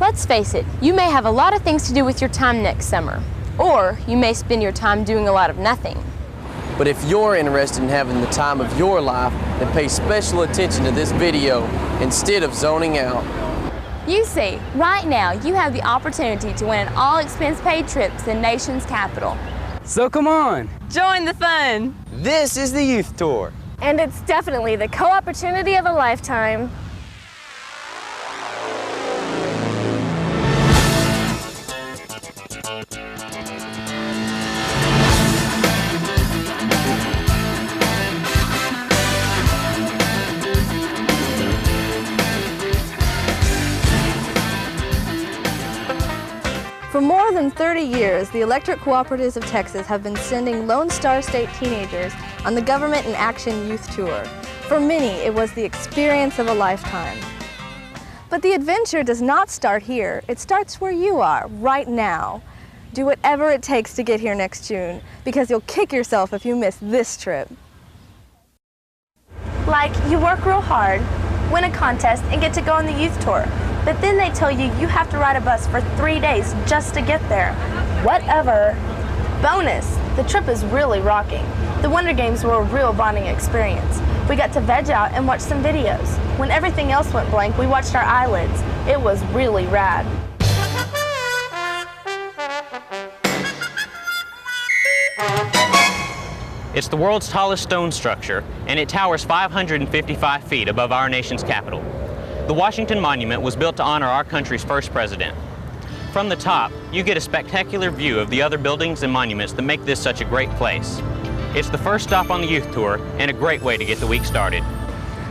Let's face it, you may have a lot of things to do with your time next summer, or you may spend your time doing a lot of nothing. But if you're interested in having the time of your life, then pay special attention to this video instead of zoning out. You see, right now you have the opportunity to win an all-expense-paid trip to the nation's capital. So come on! Join the fun! This is the Youth Tour. And it's definitely the co-opportunity of a lifetime. For more than 30 years, the Electric Cooperatives of Texas have been sending Lone Star State teenagers on the Government in Action Youth Tour. For many, it was the experience of a lifetime. But the adventure does not start here. It starts where you are, right now. Do whatever it takes to get here next June, because you'll kick yourself if you miss this trip. Like, you work real hard, win a contest, and get to go on the youth tour. But then they tell you you have to ride a bus for 3 days just to get there. Whatever. Bonus, the trip is really rocking. The Wonder Games were a real bonding experience. We got to veg out and watch some videos. When everything else went blank, we watched our eyelids. It was really rad. It's the world's tallest stone structure, and it towers 555 feet above our nation's capital. The Washington Monument was built to honor our country's first president. From the top, you get a spectacular view of the other buildings and monuments that make this such a great place. It's the first stop on the youth tour and a great way to get the week started.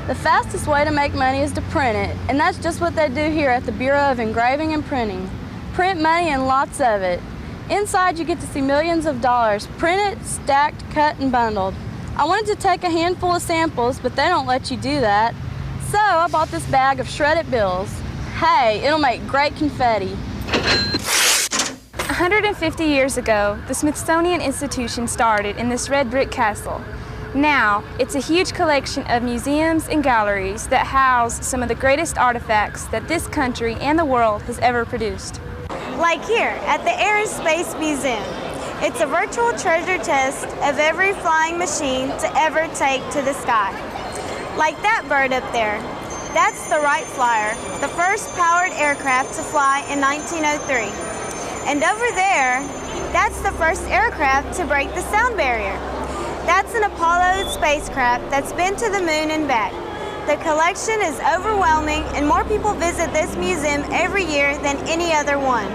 The fastest way to make money is to print it, and that's just what they do here at the Bureau of Engraving and Printing. Print money and lots of it. Inside you get to see millions of dollars printed, stacked, cut, and bundled. I wanted to take a handful of samples, but they don't let you do that. So I bought this bag of shredded bills. Hey, it'll make great confetti. 150 years ago, the Smithsonian Institution started in this red brick castle. Now, it's a huge collection of museums and galleries that house some of the greatest artifacts that this country and the world has ever produced. Like here at the Air and Space Museum. It's a virtual treasure chest of every flying machine to ever take to the sky. Like that bird up there. That's the Wright Flyer, the first powered aircraft to fly in 1903. And over there, that's the first aircraft to break the sound barrier. That's an Apollo spacecraft that's been to the moon and back. The collection is overwhelming, and more people visit this museum every year than any other one.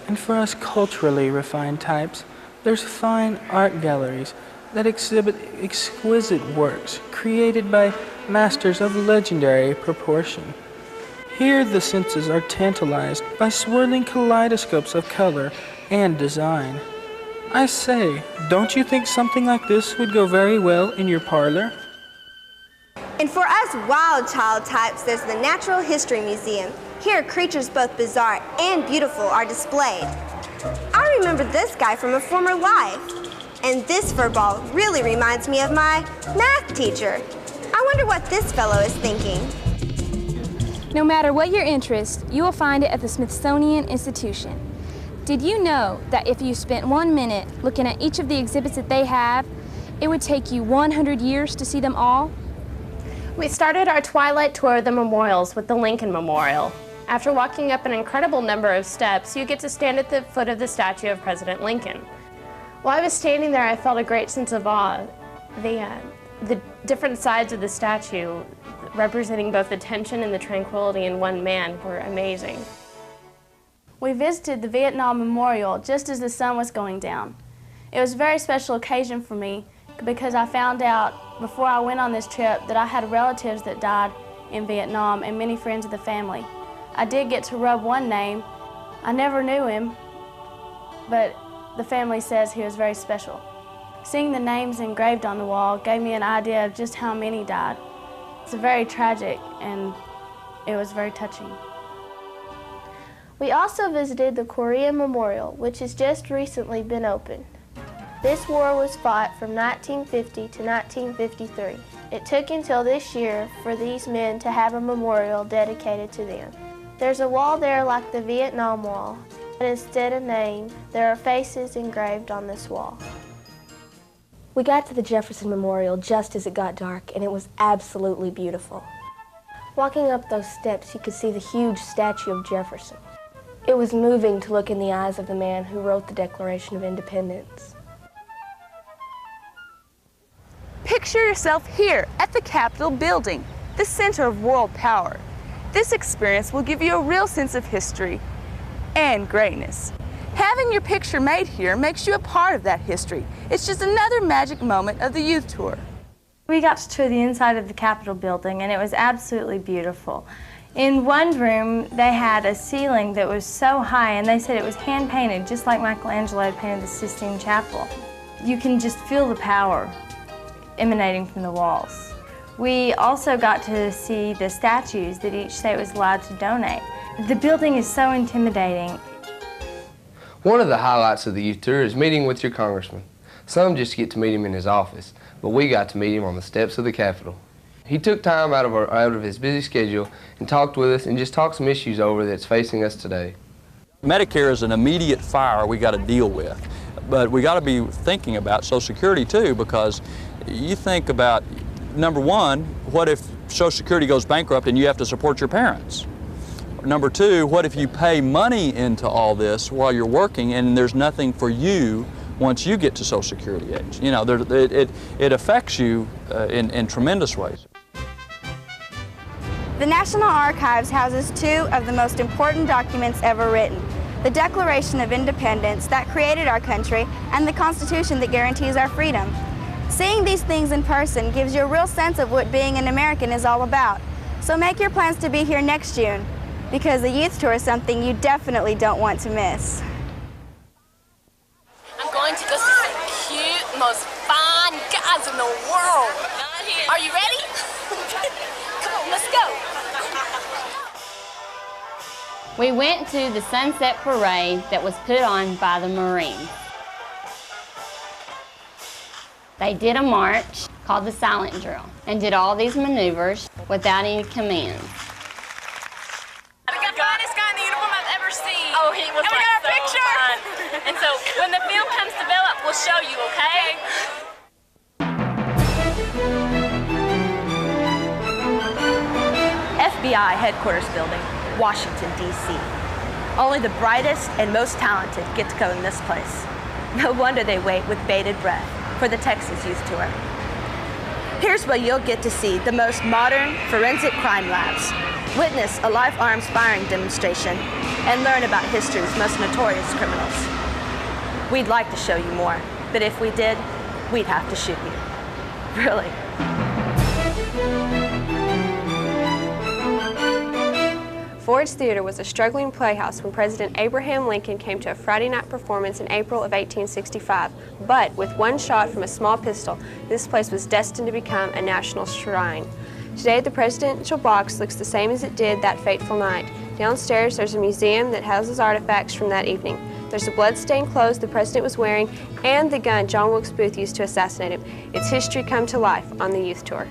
And for us culturally refined types, there's fine art galleries that exhibit exquisite works created by masters of legendary proportion. Here the senses are tantalized by swirling kaleidoscopes of color and design. I say, don't you think something like this would go very well in your parlor? And for us wild child types, there's the Natural History Museum. Here creatures both bizarre and beautiful are displayed. I remember this guy from a former life. And this fur ball really reminds me of my math teacher. I wonder what this fellow is thinking. No matter what your interest, you will find it at the Smithsonian Institution. Did you know that if you spent 1 minute looking at each of the exhibits that they have, it would take you 100 years to see them all? We started our twilight tour of the memorials with the Lincoln Memorial. After walking up an incredible number of steps, you get to stand at the foot of the statue of President Lincoln. While I was standing there, I felt a great sense of awe. The different sides of the statue, representing both the tension and the tranquility in one man, were amazing. We visited the Vietnam Memorial just as the sun was going down. It was a very special occasion for me because I found out before I went on this trip that I had relatives that died in Vietnam and many friends of the family. I did get to rub one name. I never knew him, but the family says he was very special. Seeing the names engraved on the wall gave me an idea of just how many died. It's very tragic and it was very touching. We also visited the Korean Memorial, which has just recently been opened. This war was fought from 1950 to 1953. It took until this year for these men to have a memorial dedicated to them. There's a wall there like the Vietnam Wall, but instead of name, there are faces engraved on this wall. We got to the Jefferson Memorial just as it got dark, and it was absolutely beautiful. Walking up those steps, you could see the huge statue of Jefferson. It was moving to look in the eyes of the man who wrote the Declaration of Independence. Picture yourself here at the Capitol building, the center of world power. This experience will give you a real sense of history and greatness. Having your picture made here makes you a part of that history. It's just another magic moment of the youth tour. We got to tour the inside of the Capitol building, and it was absolutely beautiful. In one room, they had a ceiling that was so high, and they said it was hand-painted, just like Michelangelo had painted the Sistine Chapel. You can just feel the power emanating from the walls. We also got to see the statues that each state was allowed to donate. The building is so intimidating. One of the highlights of the youth tour is meeting with your congressman. Some just get to meet him in his office, but we got to meet him on the steps of the Capitol. He took time out of his busy schedule and talked with us and just talked some issues over that's facing us today. Medicare is an immediate fire we got to deal with, but we got to be thinking about Social Security too, because you think about, number one, what if Social Security goes bankrupt and you have to support your parents? Number two, what if you pay money into all this while you're working and there's nothing for you once you get to Social Security age? You know, it affects you in tremendous ways. The National Archives houses two of the most important documents ever written: the Declaration of Independence that created our country and the Constitution that guarantees our freedom. Seeing these things in person gives you a real sense of what being an American is all about. So make your plans to be here next June, because the youth tour is something you definitely don't want to miss. I'm going to go see some cute, most fun guys in the world. Are you ready? Come on, let's go. We went to the Sunset Parade that was put on by the Marines. They did a march called the silent drill and did all these maneuvers without any commands. The finest guy in the uniform I've ever seen. Oh, he was and we got our picture. Fun. And so when the film comes to develop, we'll show you, okay? FBI headquarters building, Washington, D.C. Only the brightest and most talented get to go in this place. No wonder they wait with bated breath for the Texas Youth Tour. Here's where you'll get to see the most modern forensic crime labs, witness a live arms firing demonstration, and learn about history's most notorious criminals. We'd like to show you more, but if we did, we'd have to shoot you. Really. Ford's Theater was a struggling playhouse when President Abraham Lincoln came to a Friday night performance in April of 1865. But with one shot from a small pistol, this place was destined to become a national shrine. Today, the presidential box looks the same as it did that fateful night. Downstairs, there's a museum that houses artifacts from that evening. There's the blood-stained clothes the president was wearing and the gun John Wilkes Booth used to assassinate him. It's history come to life on the youth tour.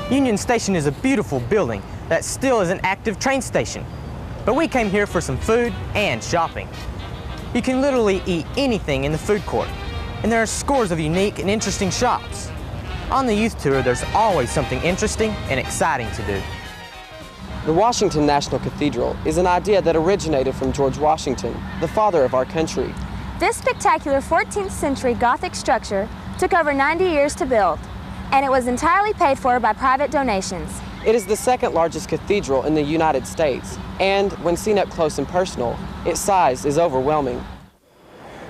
Union Station is a beautiful building that still is an active train station. But we came here for some food and shopping. You can literally eat anything in the food court, and there are scores of unique and interesting shops. On the youth tour, there's always something interesting and exciting to do. The Washington National Cathedral is an idea that originated from George Washington, the father of our country. This spectacular 14th century Gothic structure took over 90 years to build, and it was entirely paid for by private donations. It is the second largest cathedral in the United States, and when seen up close and personal, its size is overwhelming.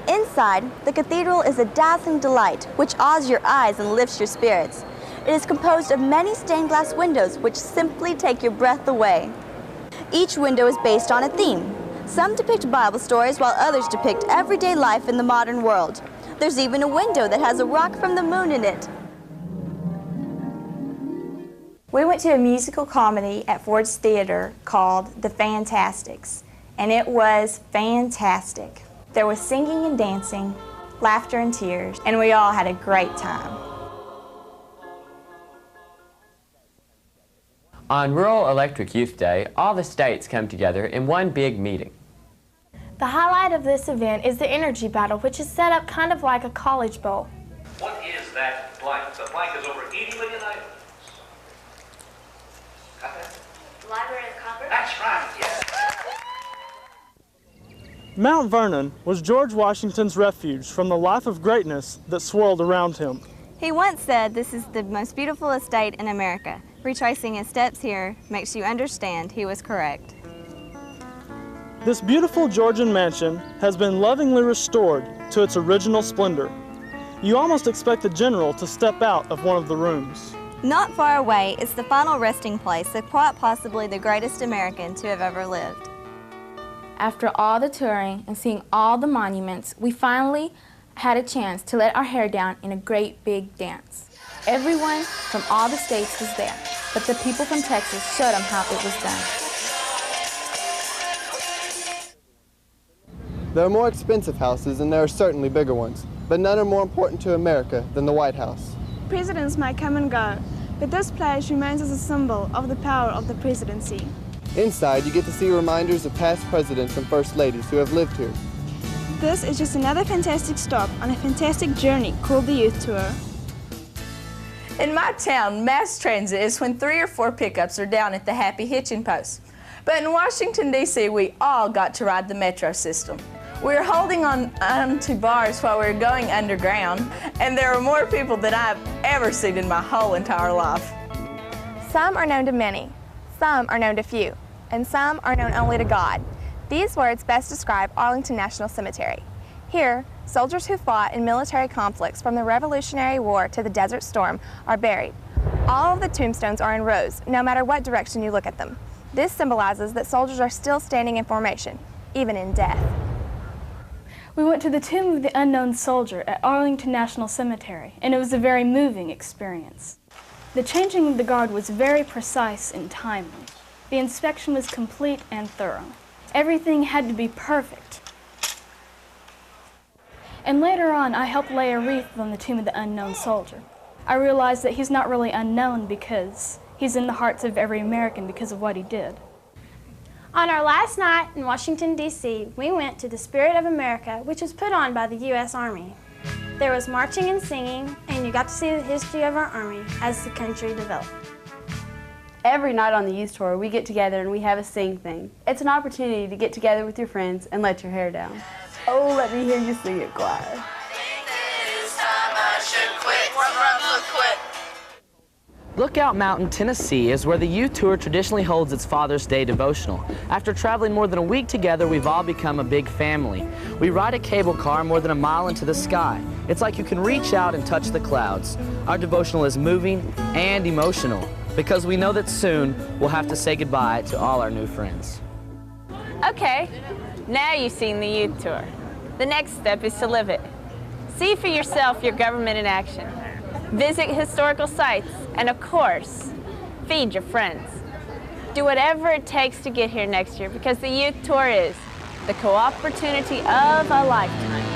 Inside, the cathedral is a dazzling delight which awes your eyes and lifts your spirits. It is composed of many stained glass windows which simply take your breath away. Each window is based on a theme. Some depict Bible stories while others depict everyday life in the modern world. There's even a window that has a rock from the moon in it. We went to a musical comedy at Ford's Theater called The Fantastics, and it was fantastic. There was singing and dancing, laughter and tears, and we all had a great time. On Rural Electric Youth Day, all the states come together in one big meeting. The highlight of this event is the energy battle, which is set up kind of like a college bowl. What is that blank? The blank is over 80 million items. Got that? Library of Congress? That's right, yes. Mount Vernon was George Washington's refuge from the life of greatness that swirled around him. He once said, "This is the most beautiful estate in America." Retracing his steps here makes you understand he was correct. This beautiful Georgian mansion has been lovingly restored to its original splendor. You almost expect the general to step out of one of the rooms. Not far away is the final resting place of quite possibly the greatest American to have ever lived. After all the touring and seeing all the monuments, we finally had a chance to let our hair down in a great big dance. Everyone from all the states was there, but the people from Texas showed them how it was done. There are more expensive houses and there are certainly bigger ones, but none are more important to America than the White House. Presidents might come and go, but this place remains as a symbol of the power of the presidency. Inside, you get to see reminders of past presidents and first ladies who have lived here. This is just another fantastic stop on a fantastic journey called the Youth Tour. In my town, mass transit is when 3 or 4 pickups are down at the Happy Hitching Post. But in Washington, D.C., we all got to ride the metro system. We were holding on to bars while we were going underground, and there were more people than I've ever seen in my whole entire life. Some are known to many, some are known to few, and some are known only to God. These words best describe Arlington National Cemetery. Here, soldiers who fought in military conflicts from the Revolutionary War to the Desert Storm are buried. All of the tombstones are in rows, no matter what direction you look at them. This symbolizes that soldiers are still standing in formation, even in death. We went to the Tomb of the Unknown Soldier at Arlington National Cemetery, and it was a very moving experience. The changing of the guard was very precise and timely. The inspection was complete and thorough. Everything had to be perfect. And later on, I helped lay a wreath on the Tomb of the Unknown Soldier. I realized that he's not really unknown because he's in the hearts of every American because of what he did. On our last night in Washington, D.C., we went to the Spirit of America, which was put on by the U.S. Army. There was marching and singing, and you got to see the history of our Army as the country developed. Every night on the youth tour, we get together and we have a sing thing. It's an opportunity to get together with your friends and let your hair down. Oh, let me hear you sing it, choir. Lookout Mountain, Tennessee is where the youth tour traditionally holds its Father's Day devotional. After traveling more than a week together, we've all become a big family. We ride a cable car more than a mile into the sky. It's like you can reach out and touch the clouds. Our devotional is moving and emotional because we know that soon we'll have to say goodbye to all our new friends. Okay, now you've seen the youth tour. The next step is to live it. See for yourself your government in action. Visit historical sites, and of course, feed your friends. Do whatever it takes to get here next year because the youth tour is the co-opportunity of a lifetime.